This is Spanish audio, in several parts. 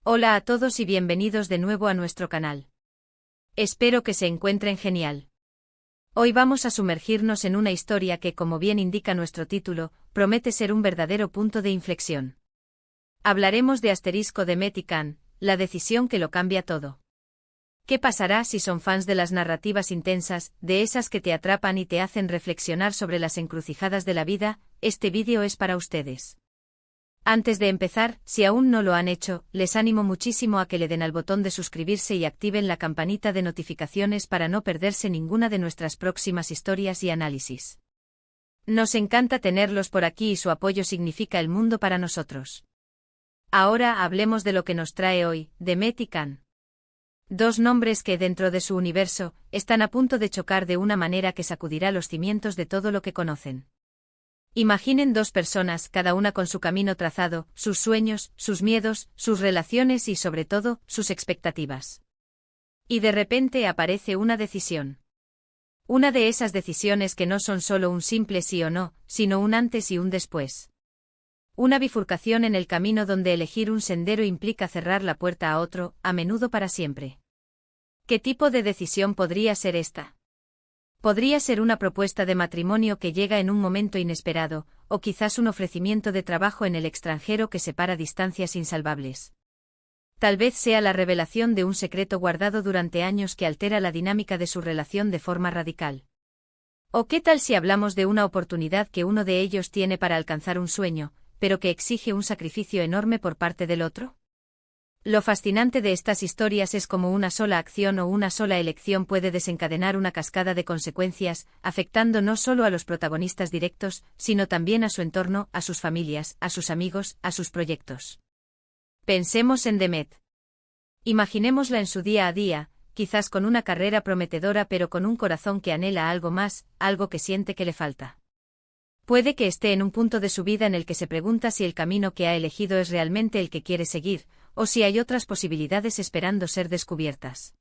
Hola a todos y bienvenidos de nuevo a nuestro canal. Espero que se encuentren genial. Hoy vamos a sumergirnos en una historia que, como bien indica nuestro título, promete ser un verdadero punto de inflexión. Hablaremos de Asterisco de Demet y Can, la decisión que lo cambia todo. ¿Qué pasará si son fans de las narrativas intensas, de esas que te atrapan y te hacen reflexionar sobre las encrucijadas de la vida? Este vídeo es para ustedes. Antes de empezar, si aún no lo han hecho, les animo muchísimo a que le den al botón de suscribirse y activen la campanita de notificaciones para no perderse ninguna de nuestras próximas historias y análisis. Nos encanta tenerlos por aquí y su apoyo significa el mundo para nosotros. Ahora hablemos de lo que nos trae hoy, Demet y Can. Dos nombres que, dentro de su universo, están a punto de chocar de una manera que sacudirá los cimientos de todo lo que conocen. Imaginen dos personas, cada una con su camino trazado, sus sueños, sus miedos, sus relaciones y, sobre todo, sus expectativas. Y de repente aparece una decisión. Una de esas decisiones que no son solo un simple sí o no, sino un antes y un después. Una bifurcación en el camino donde elegir un sendero implica cerrar la puerta a otro, a menudo para siempre. ¿Qué tipo de decisión podría ser esta? Podría ser una propuesta de matrimonio que llega en un momento inesperado, o quizás un ofrecimiento de trabajo en el extranjero que separa distancias insalvables. Tal vez sea la revelación de un secreto guardado durante años que altera la dinámica de su relación de forma radical. ¿O qué tal si hablamos de una oportunidad que uno de ellos tiene para alcanzar un sueño, pero que exige un sacrificio enorme por parte del otro? Lo fascinante de estas historias es cómo una sola acción o una sola elección puede desencadenar una cascada de consecuencias, afectando no solo a los protagonistas directos, sino también a su entorno, a sus familias, a sus amigos, a sus proyectos. Pensemos en Demet. Imaginémosla en su día a día, quizás con una carrera prometedora pero con un corazón que anhela algo más, algo que siente que le falta. Puede que esté en un punto de su vida en el que se pregunta si el camino que ha elegido es realmente el que quiere seguir, o si hay otras posibilidades esperando ser descubiertas.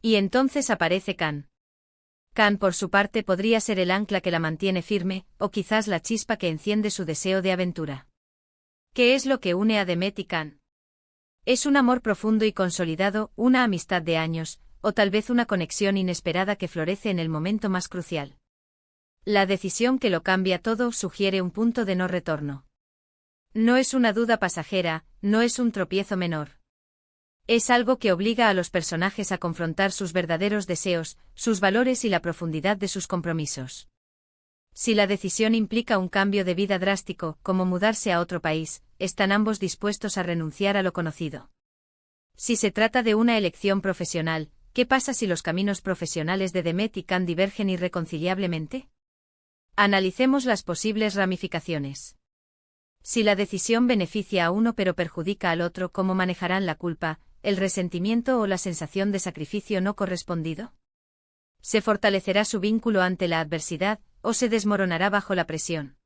Y entonces aparece Can. Can, por su parte, podría ser el ancla que la mantiene firme, o quizás la chispa que enciende su deseo de aventura. ¿Qué es lo que une a Demet y Can? ¿Es un amor profundo y consolidado, una amistad de años, o tal vez una conexión inesperada que florece en el momento más crucial? La decisión que lo cambia todo sugiere un punto de no retorno. No es una duda pasajera, no es un tropiezo menor. Es algo que obliga a los personajes a confrontar sus verdaderos deseos, sus valores y la profundidad de sus compromisos. Si la decisión implica un cambio de vida drástico, como mudarse a otro país, están ambos dispuestos a renunciar a lo conocido. Si se trata de una elección profesional, ¿qué pasa si los caminos profesionales de Demet y Can divergen irreconciliablemente? Analicemos las posibles ramificaciones. Si la decisión beneficia a uno pero perjudica al otro, ¿cómo manejarán la culpa, el resentimiento o la sensación de sacrificio no correspondido? ¿Se fortalecerá su vínculo ante la adversidad, o se desmoronará bajo la presión?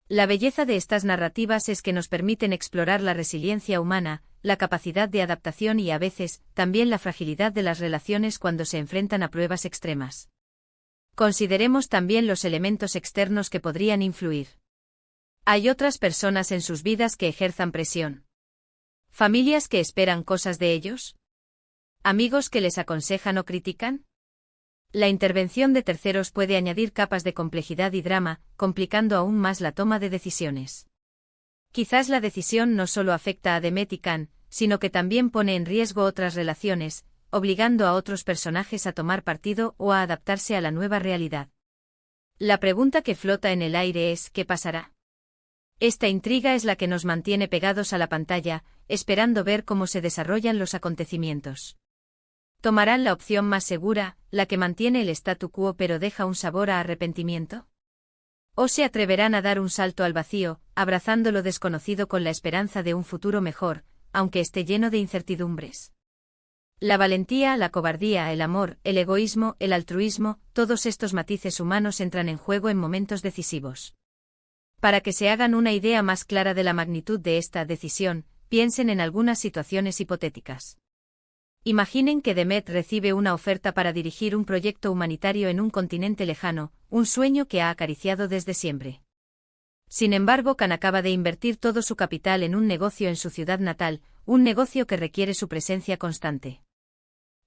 La belleza de estas narrativas es que nos permiten explorar la resiliencia humana, la capacidad de adaptación y a veces, también la fragilidad de las relaciones cuando se enfrentan a pruebas extremas. Consideremos también los elementos externos que podrían influir. ¿Hay otras personas en sus vidas que ejerzan presión? ¿Familias que esperan cosas de ellos? ¿Amigos que les aconsejan o critican? La intervención de terceros puede añadir capas de complejidad y drama, complicando aún más la toma de decisiones. Quizás la decisión no solo afecta a Demet y Can, sino que también pone en riesgo otras relaciones, obligando a otros personajes a tomar partido o a adaptarse a la nueva realidad. La pregunta que flota en el aire es: ¿qué pasará? Esta intriga es la que nos mantiene pegados a la pantalla, esperando ver cómo se desarrollan los acontecimientos. ¿Tomarán la opción más segura, la que mantiene el statu quo pero deja un sabor a arrepentimiento? ¿O se atreverán a dar un salto al vacío, abrazando lo desconocido con la esperanza de un futuro mejor, aunque esté lleno de incertidumbres? La valentía, la cobardía, el amor, el egoísmo, el altruismo, todos estos matices humanos entran en juego en momentos decisivos. Para que se hagan una idea más clara de la magnitud de esta decisión, piensen en algunas situaciones hipotéticas. Imaginen que Demet recibe una oferta para dirigir un proyecto humanitario en un continente lejano, un sueño que ha acariciado desde siempre. Sin embargo, Khan acaba de invertir todo su capital en un negocio en su ciudad natal, un negocio que requiere su presencia constante.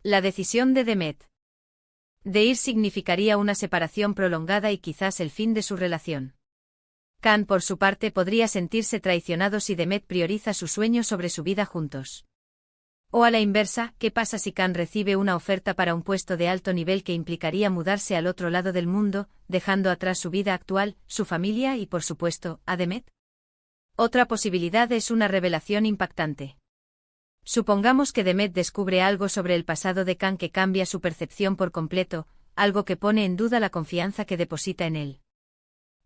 La decisión de Demet de ir significaría una separación prolongada y quizás el fin de su relación. Khan, por su parte, podría sentirse traicionado si Demet prioriza su sueño sobre su vida juntos. O a la inversa, ¿qué pasa si Khan recibe una oferta para un puesto de alto nivel que implicaría mudarse al otro lado del mundo, dejando atrás su vida actual, su familia y, por supuesto, a Demet? Otra posibilidad es una revelación impactante. Supongamos que Demet descubre algo sobre el pasado de Khan que cambia su percepción por completo, algo que pone en duda la confianza que deposita en él.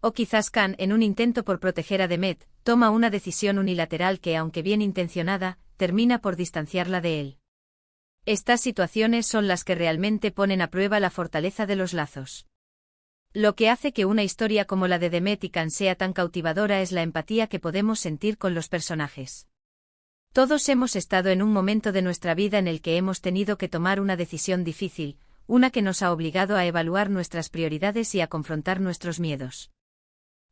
O quizás Khan, en un intento por proteger a Demet, toma una decisión unilateral que, aunque bien intencionada, termina por distanciarla de él. Estas situaciones son las que realmente ponen a prueba la fortaleza de los lazos. Lo que hace que una historia como la de Demet y Khan sea tan cautivadora es la empatía que podemos sentir con los personajes. Todos hemos estado en un momento de nuestra vida en el que hemos tenido que tomar una decisión difícil, una que nos ha obligado a evaluar nuestras prioridades y a confrontar nuestros miedos.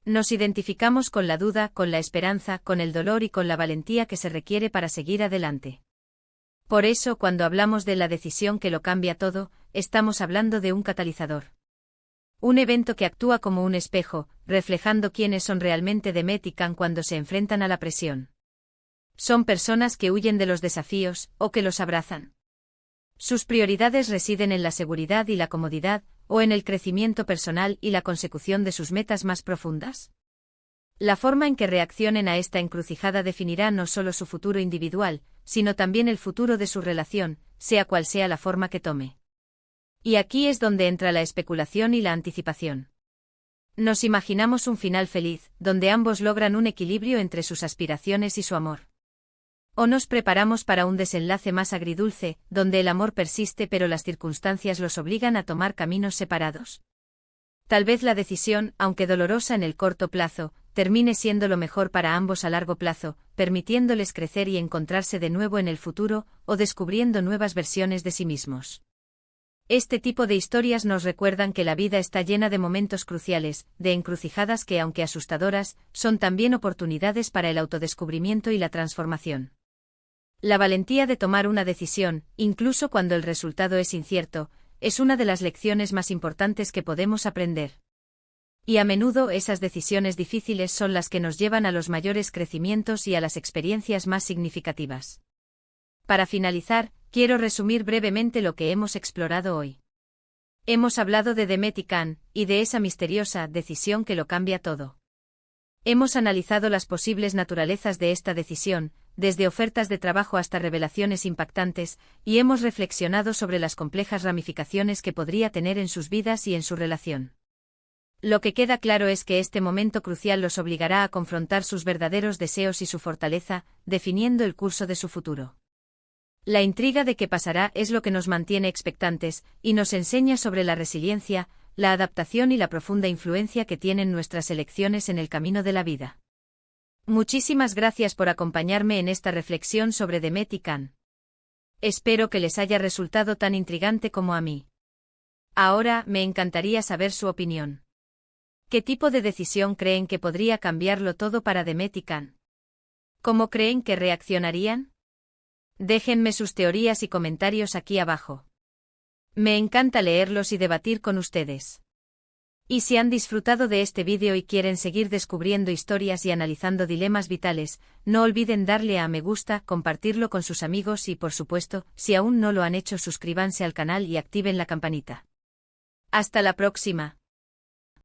Nos identificamos con la duda, con la esperanza, con el dolor y con la valentía que se requiere para seguir adelante. Por eso, cuando hablamos de la decisión que lo cambia todo, estamos hablando de un catalizador. Un evento que actúa como un espejo, reflejando quiénes son realmente Demet y Khan cuando se enfrentan a la presión. Son personas que huyen de los desafíos, o que los abrazan. Sus prioridades residen en la seguridad y la comodidad, o en el crecimiento personal y la consecución de sus metas más profundas. La forma en que reaccionen a esta encrucijada definirá no solo su futuro individual, sino también el futuro de su relación, sea cual sea la forma que tome. Y aquí es donde entra la especulación y la anticipación. Nos imaginamos un final feliz, donde ambos logran un equilibrio entre sus aspiraciones y su amor. O nos preparamos para un desenlace más agridulce, donde el amor persiste pero las circunstancias los obligan a tomar caminos separados. Tal vez la decisión, aunque dolorosa en el corto plazo, termine siendo lo mejor para ambos a largo plazo, permitiéndoles crecer y encontrarse de nuevo en el futuro, o descubriendo nuevas versiones de sí mismos. Este tipo de historias nos recuerdan que la vida está llena de momentos cruciales, de encrucijadas que, aunque asustadoras, son también oportunidades para el autodescubrimiento y la transformación. La valentía de tomar una decisión, incluso cuando el resultado es incierto, es una de las lecciones más importantes que podemos aprender. Y a menudo esas decisiones difíciles son las que nos llevan a los mayores crecimientos y a las experiencias más significativas. Para finalizar, quiero resumir brevemente lo que hemos explorado hoy. Hemos hablado de Demet y Khan, y de esa misteriosa decisión que lo cambia todo. Hemos analizado las posibles naturalezas de esta decisión, desde ofertas de trabajo hasta revelaciones impactantes, y hemos reflexionado sobre las complejas ramificaciones que podría tener en sus vidas y en su relación. Lo que queda claro es que este momento crucial los obligará a confrontar sus verdaderos deseos y su fortaleza, definiendo el curso de su futuro. La intriga de qué pasará es lo que nos mantiene expectantes, y nos enseña sobre la resiliencia, la adaptación y la profunda influencia que tienen nuestras elecciones en el camino de la vida. Muchísimas gracias por acompañarme en esta reflexión sobre Demet y Khan. Espero que les haya resultado tan intrigante como a mí. Ahora, me encantaría saber su opinión. ¿Qué tipo de decisión creen que podría cambiarlo todo para Demet y Khan? ¿Cómo creen que reaccionarían? Déjenme sus teorías y comentarios aquí abajo. Me encanta leerlos y debatir con ustedes. Y si han disfrutado de este vídeo y quieren seguir descubriendo historias y analizando dilemas vitales, no olviden darle a me gusta, compartirlo con sus amigos y, por supuesto, si aún no lo han hecho, suscríbanse al canal y activen la campanita. Hasta la próxima.